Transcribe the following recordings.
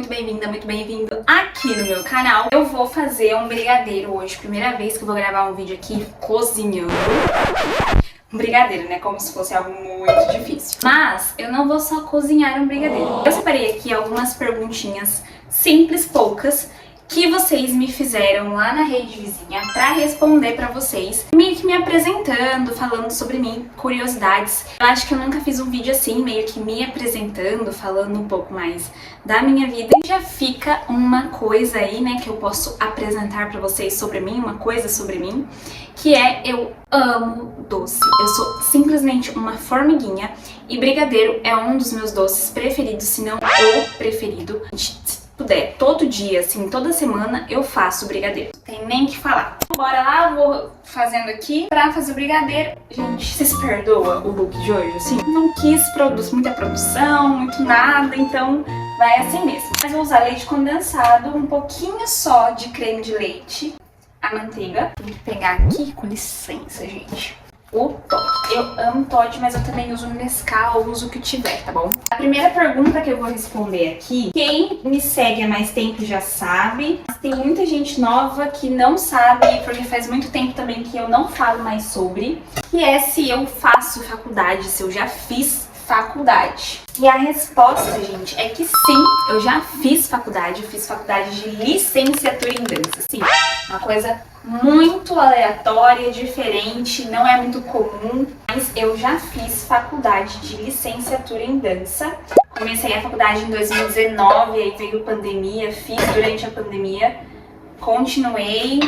muito bem-vinda, muito bem-vindo aqui no meu canal. Eu vou fazer um brigadeiro hoje, primeira vez que eu vou gravar um vídeo aqui cozinhando. Um brigadeiro, né? Como se fosse algo muito difícil. Mas eu não vou só cozinhar um brigadeiro. Eu separei aqui algumas perguntinhas simples, poucas, que vocês me fizeram lá na rede vizinha pra responder pra vocês, meio que me apresentando, falando sobre mim, curiosidades. Eu acho que eu nunca fiz um vídeo assim, meio que me apresentando, falando um pouco mais da minha vida. E já fica uma coisa aí, né, que eu posso apresentar pra vocês sobre mim, uma coisa sobre mim, que é eu amo doce. Eu sou simplesmente uma formiguinha e brigadeiro é um dos meus doces preferidos, se não o preferido. Puder, todo dia, assim, toda semana eu faço brigadeiro. Não tem nem o que falar. Bora lá, eu vou fazendo aqui pra fazer o brigadeiro. Gente, vocês perdoam o look de hoje, assim? Não quis muita produção, muito nada, então vai assim mesmo. Mas vou usar leite condensado, um pouquinho só de creme de leite, a manteiga. Vou pegar aqui, com licença, gente. O Toddy. Eu amo Toddy, mas eu também uso Nescau, uso o que tiver, tá bom? A primeira pergunta que eu vou responder aqui, quem me segue há mais tempo já sabe, mas tem muita gente nova que não sabe, porque faz muito tempo também que eu não falo mais sobre, que é se eu faço faculdade, se eu já fiz faculdade. E a resposta, gente, é que sim, eu já fiz faculdade, eu fiz faculdade de licenciatura em dança, sim, uma coisa muito aleatória, diferente, não é muito comum, mas eu já fiz faculdade de licenciatura em dança. Comecei a faculdade em 2019, aí veio pandemia, fiz durante a pandemia, continuei,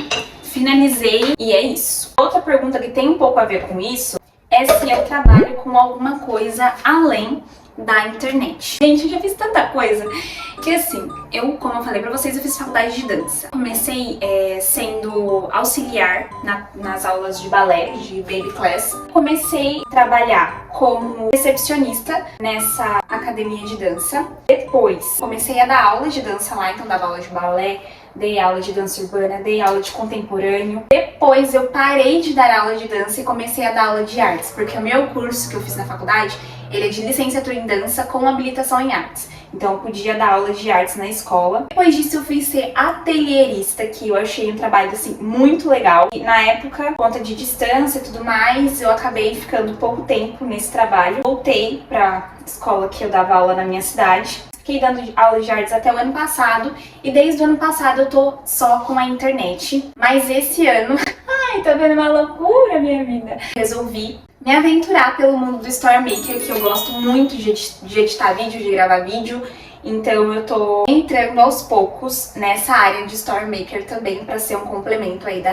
finalizei e é isso. Outra pergunta que tem um pouco a ver com isso é se eu trabalho com alguma coisa além da internet. Gente, eu já fiz tanta coisa que assim, como eu falei pra vocês, eu fiz faculdade de dança. Comecei sendo auxiliar nas aulas de balé, de baby class. Comecei a trabalhar como recepcionista nessa academia de dança. Depois, comecei a dar aula de dança lá, então dava aula de balé, dei aula de dança urbana, dei aula de contemporâneo. Depois eu parei de dar aula de dança e comecei a dar aula de artes, porque o meu curso que eu fiz na faculdade, ele é de licenciatura em dança com habilitação em artes. Então eu podia dar aula de artes na escola. Depois disso eu fui ser atelierista, que eu achei um trabalho assim muito legal. E na época, por conta de distância e tudo mais, eu acabei ficando pouco tempo nesse trabalho. Voltei pra escola que eu dava aula na minha cidade. Fiquei dando aula de artes até o ano passado e desde o ano passado eu tô só com a internet. Mas esse ano, ai, tá vendo uma loucura a minha vida. Resolvi me aventurar pelo mundo do Story Maker, que eu gosto muito de editar vídeo, de gravar vídeo. Então eu tô entrando aos poucos nessa área de Story Maker também para ser um complemento aí da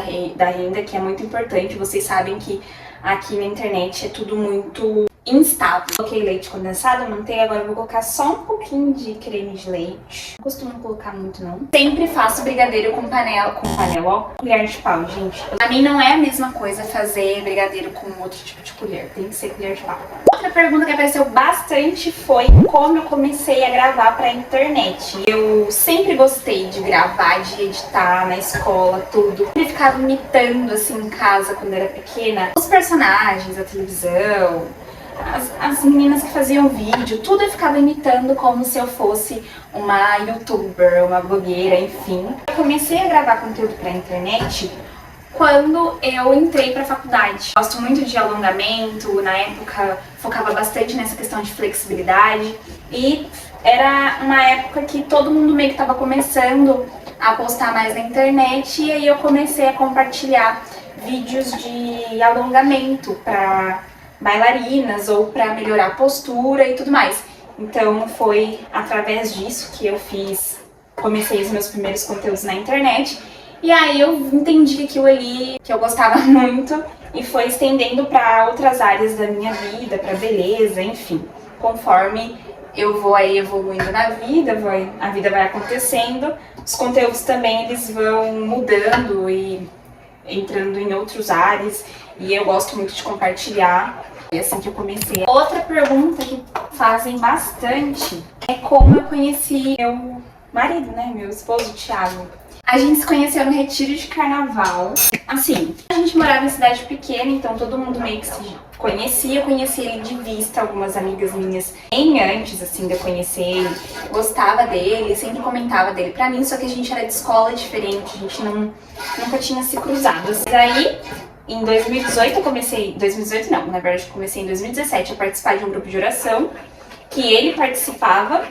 renda, que é muito importante. Vocês sabem que aqui na internet é tudo muito instável. Coloquei leite condensado, manteiga, agora eu vou colocar só um pouquinho de creme de leite. Não costumo colocar muito não. Sempre faço brigadeiro com panela, ó, colher de pau, gente. Pra mim não é a mesma coisa fazer brigadeiro com outro tipo de colher, tem que ser colher de pau. Outra pergunta que apareceu bastante foi como eu comecei a gravar pra internet. Eu sempre gostei de gravar, de editar na escola, tudo. Eu ficava imitando assim em casa quando era pequena os personagens da televisão, as meninas que faziam vídeo, tudo eu ficava imitando como se eu fosse uma youtuber, uma blogueira, enfim. Eu comecei a gravar conteúdo pra internet quando eu entrei pra faculdade. Gosto muito de alongamento, na época focava bastante nessa questão de flexibilidade e era uma época que todo mundo meio que tava começando a postar mais na internet e aí eu comecei a compartilhar vídeos de alongamento pra bailarinas ou para melhorar a postura e tudo mais. Então foi através disso que eu comecei os meus primeiros conteúdos na internet e aí eu entendi aquilo ali que eu gostava muito e foi estendendo para outras áreas da minha vida, para beleza, enfim. Conforme eu vou aí evoluindo na vida, a vida vai acontecendo, os conteúdos também eles vão mudando e entrando em outros áreas e eu gosto muito de compartilhar. É assim que eu comecei. Outra pergunta que fazem bastante é como eu conheci meu marido, né? Meu esposo, Thiago. A gente se conheceu no retiro de carnaval. Assim, a gente morava em cidade pequena, então todo mundo meio que se conhecia. Eu conheci ele de vista, algumas amigas minhas bem antes, assim, de eu conhecer ele. Gostava dele, sempre comentava dele pra mim, só que a gente era de escola diferente, a gente nunca tinha se cruzado. Mas aí, em 2018 eu comecei... 2018 não, na verdade eu comecei em 2017 a participar de um grupo de oração, que ele participava.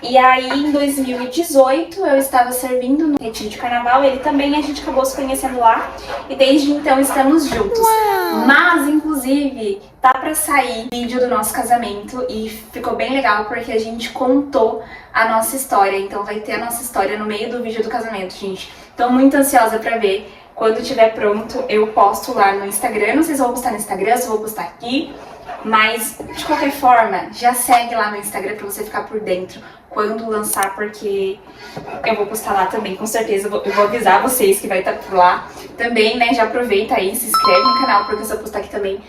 E aí, em 2018, eu estava servindo no retiro de carnaval, ele também, a gente acabou se conhecendo lá, e desde então estamos juntos. Uau. Mas, inclusive, tá pra sair vídeo do nosso casamento, e ficou bem legal porque a gente contou a nossa história, então vai ter a nossa história no meio do vídeo do casamento, gente. Tô muito ansiosa pra ver. Quando tiver pronto, eu posto lá no Instagram, não sei se eu vou postar no Instagram, se eu vou postar aqui. Mas, de qualquer forma, já segue lá no Instagram pra você ficar por dentro quando lançar, porque eu vou postar lá também, com certeza. Eu vou avisar vocês que vai estar por lá. Também, né, já aproveita aí, se inscreve no canal, porque se eu postar aqui também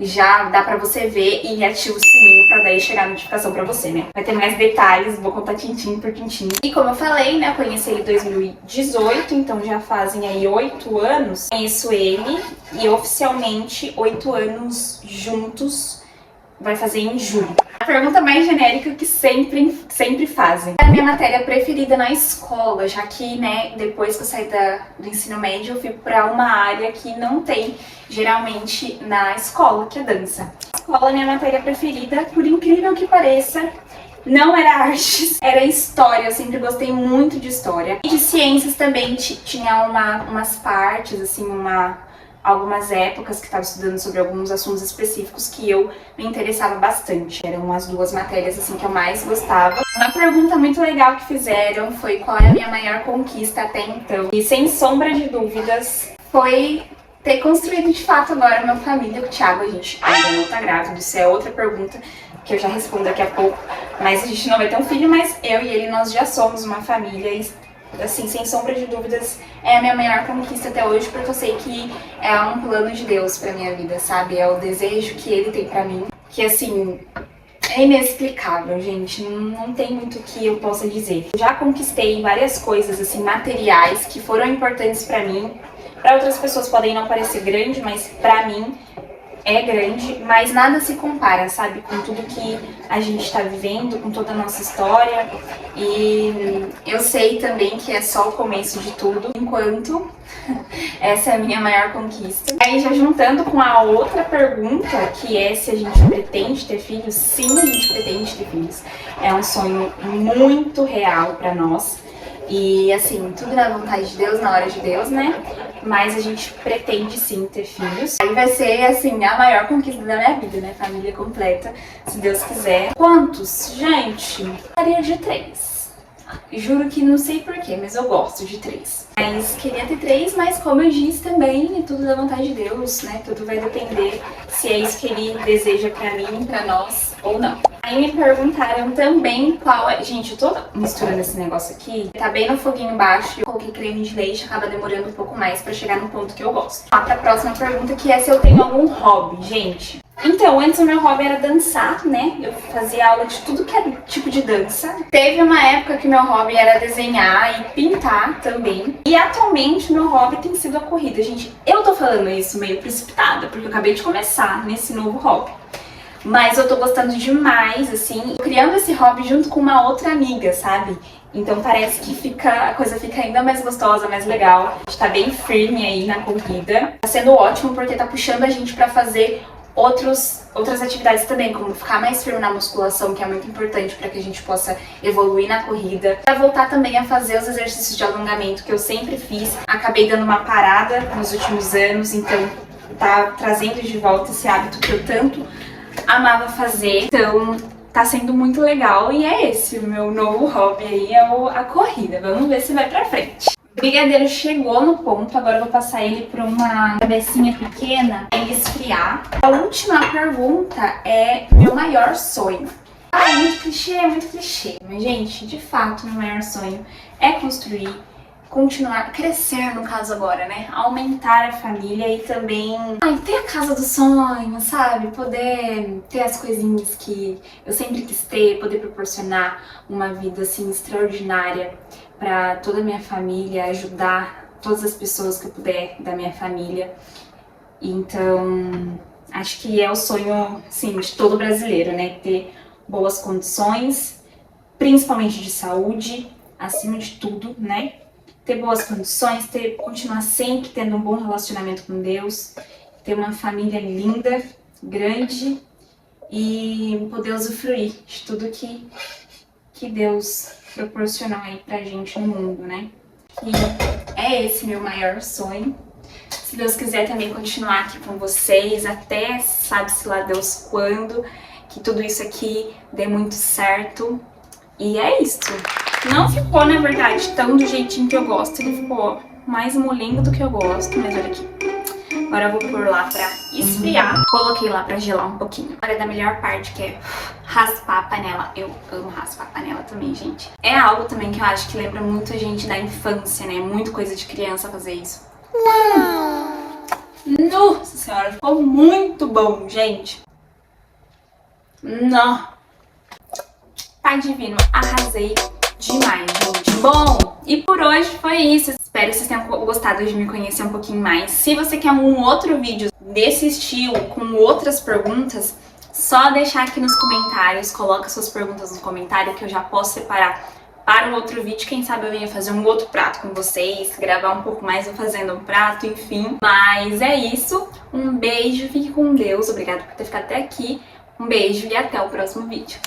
já dá pra você ver e ativa o sininho pra daí chegar a notificação pra você, né? Vai ter mais detalhes, vou contar tintim por tintim. E como eu falei, né, eu conheci ele em 2018, então já fazem aí 8 anos. Conheço ele e oficialmente 8 anos juntos, vai fazer em julho. A pergunta mais genérica que sempre fazem. É a minha matéria preferida na escola, já que, né, depois que eu saí do ensino médio, eu fui pra uma área que não tem geralmente na escola, que é dança. A escola é minha matéria preferida, por incrível que pareça, não era artes, era história. Eu sempre gostei muito de história. E de ciências também tinha umas partes, assim, algumas épocas que estava estudando sobre alguns assuntos específicos que eu me interessava bastante. Eram as 2 matérias assim que eu mais gostava. Uma pergunta muito legal que fizeram foi qual é a minha maior conquista até então. E sem sombra de dúvidas foi ter construído de fato agora uma família com o Thiago. A gente ainda não tá grávido, isso é outra pergunta que eu já respondo daqui a pouco. Mas a gente não vai ter um filho, mas eu e ele, nós já somos uma família e, assim, sem sombra de dúvidas, é a minha maior conquista até hoje, porque eu sei que é um plano de Deus pra minha vida, sabe? É o desejo que ele tem pra mim, que, assim, é inexplicável, gente. Não tem muito o que eu possa dizer. Eu já conquistei várias coisas, assim, materiais que foram importantes pra mim. Pra outras pessoas podem não parecer grande, mas pra mim é grande, mas nada se compara, sabe? Com tudo que a gente tá vivendo, com toda a nossa história. E eu sei também que é só o começo de tudo, enquanto essa é a minha maior conquista. Aí já juntando com a outra pergunta, que é se a gente pretende ter filhos, sim, a gente pretende ter filhos. É um sonho muito real pra nós. E assim, tudo na vontade de Deus, na hora de Deus, né? Mas a gente pretende sim ter filhos. Aí vai ser, assim, a maior conquista da minha vida, né? Família completa, se Deus quiser. Quantos? Gente, faria de 3. Juro que não sei porquê, mas eu gosto de 3. Mas queria ter 3, mas como eu disse também, é tudo da vontade de Deus, né? Tudo vai depender se é isso que Ele deseja pra mim, pra nós ou não. Aí me perguntaram também qual é... Gente, eu tô misturando esse negócio aqui. Tá bem no foguinho embaixo. Eu coloquei creme de leite, acaba demorando um pouco mais pra chegar no ponto que eu gosto. Lá pra próxima pergunta, que é se eu tenho algum hobby, gente. Então, antes o meu hobby era dançar, né? Eu fazia aula de tudo que era tipo de dança. Teve uma época que meu hobby era desenhar e pintar também. E atualmente o meu hobby tem sido a corrida. Gente, eu tô falando isso meio precipitada, porque eu acabei de começar nesse novo hobby. Mas eu tô gostando demais, assim, criando esse hobby junto com uma outra amiga, sabe? Então parece que a coisa fica ainda mais gostosa, mais legal. A gente tá bem firme aí na corrida. Tá sendo ótimo porque tá puxando a gente pra fazer outras atividades também, como ficar mais firme na musculação, que é muito importante para que a gente possa evoluir na corrida. Pra voltar também a fazer os exercícios de alongamento que eu sempre fiz. Acabei dando uma parada nos últimos anos, então tá trazendo de volta esse hábito que eu tanto amava fazer. Então tá sendo muito legal e é esse o meu novo hobby aí, é a corrida. Vamos ver se vai pra frente. O brigadeiro chegou no ponto, agora eu vou passar ele para uma cabecinha pequena e ele esfriar. A última pergunta é meu maior sonho. Ah, é muito clichê, mas gente, de fato, meu maior sonho é construir, continuar, crescer no caso agora, né? Aumentar a família e também ter a casa do sonho, sabe? Poder ter as coisinhas que eu sempre quis ter, poder proporcionar uma vida assim extraordinária para toda a minha família, ajudar todas as pessoas que eu puder da minha família. Então, acho que é o sonho, sim, de todo brasileiro, né? Ter boas condições, principalmente de saúde, acima de tudo, né? Ter boas condições, continuar sempre tendo um bom relacionamento com Deus, ter uma família linda, grande e poder usufruir de tudo que Deus proporcionou aí pra gente no mundo, né? E é esse meu maior sonho. Se Deus quiser também continuar aqui com vocês, até sabe-se lá Deus quando, que tudo isso aqui dê muito certo. E é isso. Não ficou, na verdade, tão do jeitinho que eu gosto. Ele ficou mais molengo do que eu gosto, mas olha aqui. Agora eu vou pôr lá pra esfriar. Coloquei lá pra gelar um pouquinho. Agora da melhor parte, que é raspar a panela. Eu amo raspar a panela também, gente. É algo também que eu acho que lembra muito a gente da infância, né? Muito coisa de criança fazer isso. Nossa senhora, ficou muito bom, gente. Não. Tá divino. Arrasei demais, gente. Bom, e por hoje foi isso. Espero que vocês tenham gostado de me conhecer um pouquinho mais. Se você quer um outro vídeo desse estilo, com outras perguntas, só deixar aqui nos comentários. Coloca suas perguntas no comentário que eu já posso separar para um outro vídeo. Quem sabe eu venha fazer um outro prato com vocês, gravar um pouco mais eu fazendo um prato, enfim. Mas é isso. Um beijo, fique com Deus. Obrigada por ter ficado até aqui. Um beijo e até o próximo vídeo.